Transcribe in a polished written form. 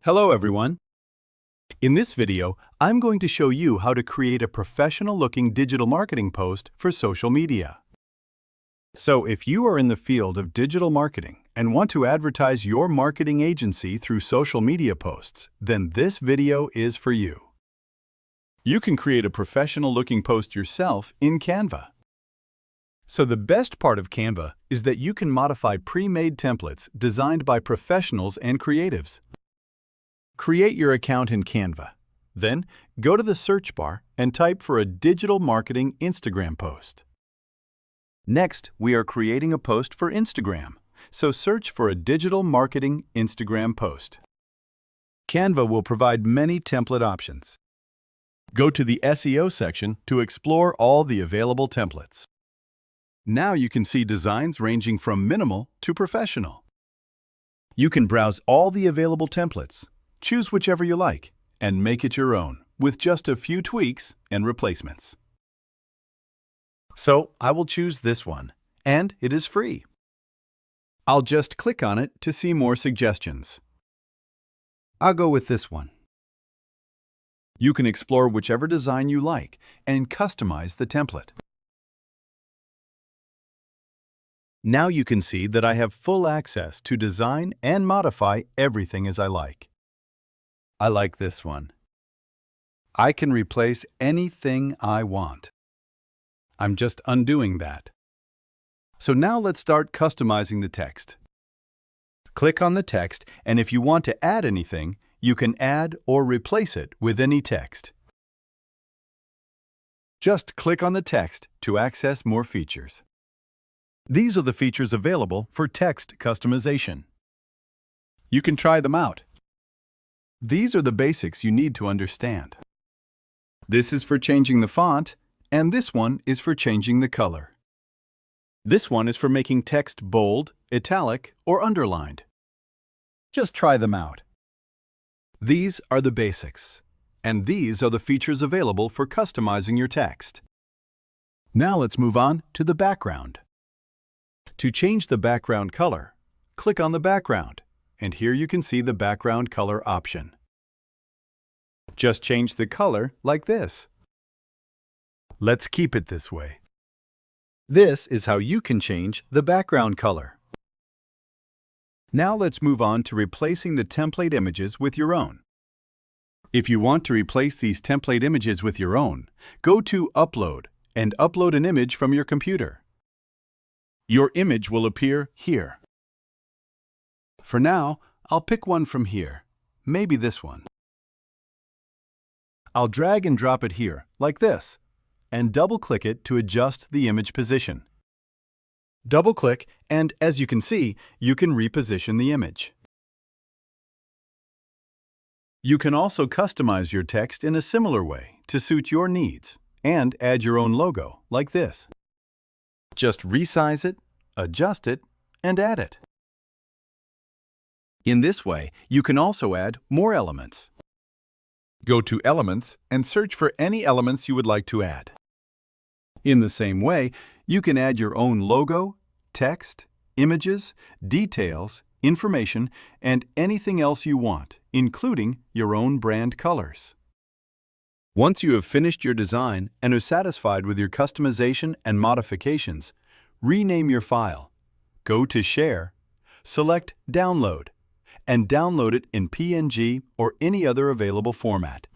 Hello everyone. In this video, I'm going to show you how to create a professional-looking digital marketing post for social media. So if you are in the field of digital marketing and want to advertise your marketing agency through social media posts, then this video is for you. You can create a professional-looking post yourself in Canva. So the best part of Canva is that you can modify pre-made templates designed by professionals and creatives. Create your account in Canva. Then, go to the search bar and type for a digital marketing Instagram post. Next, we are creating a post for Instagram, so search for a digital marketing Instagram post. Canva will provide many template options. Go to the SEO section to explore all the available templates. Now you can see designs ranging from minimal to professional. You can browse all the available templates. Choose whichever you like and make it your own with just a few tweaks and replacements. So I will choose this one, and it is free. I'll just click on it to see more suggestions. I'll go with this one. You can explore whichever design you like and customize the template. Now you can see that I have full access to design and modify everything as I like. I like this one. I can replace anything I want. I'm just undoing that. So now let's start customizing the text. Click on the text, and if you want to add anything, you can add or replace it with any text. Just click on the text to access more features. These are the features available for text customization. You can try them out. These are the basics you need to understand. This is for changing the font, and this one is for changing the color. This one is for making text bold, italic, or underlined. Just try them out. These are the basics, and these are the features available for customizing your text. Now let's move on to the background. To change the background color, click on the background, and here you can see the background color option. Just change the color like this. Let's keep it this way. This is how you can change the background color. Now let's move on to replacing the template images with your own. If you want to replace these template images with your own, go to Upload and upload an image from your computer. Your image will appear here. For now, I'll pick one from here, maybe this one. I'll drag and drop it here, like this, and double-click it to adjust the image position. Double-click, and as you can see, you can reposition the image. You can also customize your text in a similar way to suit your needs and add your own logo, like this. Just resize it, adjust it, and add it. In this way, you can also add more elements. Go to Elements and search for any elements you would like to add. In the same way, you can add your own logo, text, images, details, information, and anything else you want, including your own brand colors. Once you have finished your design and are satisfied with your customization and modifications, rename your file. Go to Share, select Download, and download it in PNG or any other available format.